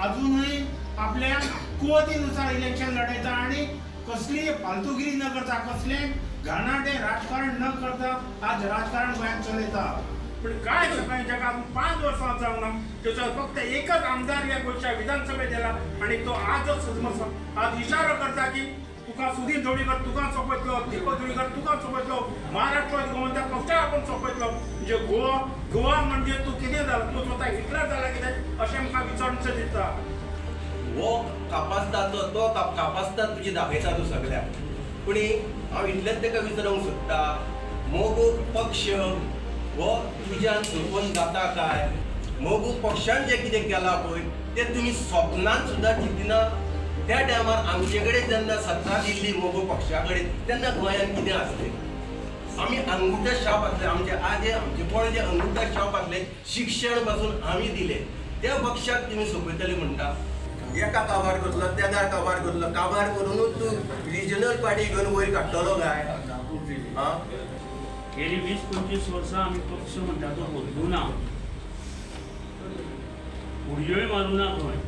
अजूनही आपल्या कुवतीनुसार इलेक्शन लढायचं आणि कसली फालतूगिरी न करता कसले घाणाटे राजकारण न करता आज राजकारण गोंयांत चलयता। पण काय सकाळी जगात 5 वर्सां जावना त्याचा फक्त एकच आमदार या गोंयच्या विधानसभेत येला आणि तो आजच आज इशारो करता की तुका सुधीर ढवळीकर तुका सोपयतलो, दीपक ढवळीकर तुका सोपयतलो, महाराष्ट्र गोमंतक पक्षा आपण सोपयतलो। म्हणजे गोवा म्हणजे तू कितें जाला, तू स्वता हिटलर जाला कितें अशें म्हाका विचारूंक दिसता। वो कापासता तो कापासता तुजी दाखयता तूं सगळ्याक। पूण हांव इतलेंच ताका विचारूंक सोदता, मोगो पक्ष वो तुज्यान सोडून जाता काय? मोगो पक्षान जें कितें केलां पळय तें तुमी स्वप्नांत सुद्दां चिंतिना। त्या टायमार आमचे कडेन जेन्ना सत्ता दिल्ली मोगो पक्षा कडेन तेन्ना गोंयांत कितें आसलें? आमी अंगुठा छाप आसले, आमचे आजे आमचे पणजे अंगुठा छाप आसले, शिक्षण पासून आमी दिले। त्या पक्षाक तुमी सोपयतले म्हणटा, एका काबार करतलो तेदार काबार करतलो, काबार करूनच तूं रिजनल पार्टी घेवन वयर काडटलो काय? गेली 20-25 वर्सां आमी पक्ष म्हणटा तो बदलूना, उडयोय मारूना खंय।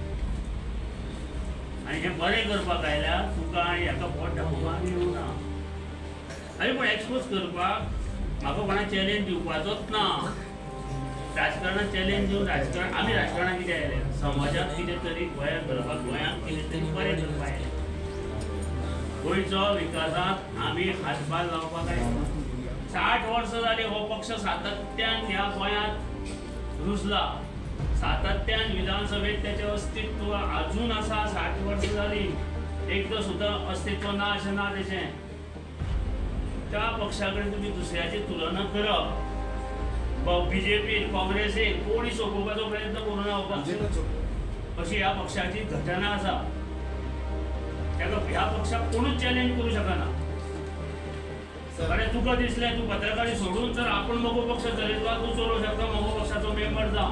आनी हें बरें करपाक आयल्या तुका आनी हेका पोट दाखोवपाक आमी येवना। आरे पूण एक्सपोज करपाक म्हाका कोणा चॅलेंज दिवपाचोच ना। राजकारणात चॅलेंज दिवन राजकारण आमी राजकारणाक कितें आयले? समाजाक कितें तरी गोंयांत करपाक, गोंयांक कितें तरी बरें करपाक आयले। गोंयचो विकासाक आमी हातभार लावपाक आयले। 60 वर्सां जाली हो पक्ष सातत्यान ह्या गोंयांत रुजला, सातत्यान विधानसभेत त्याचे अस्तित्व अजून आसा। 60 वर्सां जाली, एकदां सुद्दां अस्तित्व ना अशें ना तेचें। त्या पक्षा कडेन तुमी दुसऱ्याची तुलना करप, बीजेपीन काँग्रेसीन कोणी सोपोवपाचो प्रयत्न करूना हो पक्ष, अशी ह्या पक्षाची घटना आसा। ह्या पक्षाक कोणूच चॅलेंज करूं शकना। तुका दिसलें तू पत्रकारी सोडून तर आपण मोगो पक्ष चलयतलो, तूं चलोवंक शकता, मोगो पक्षाचो मेंबर जा।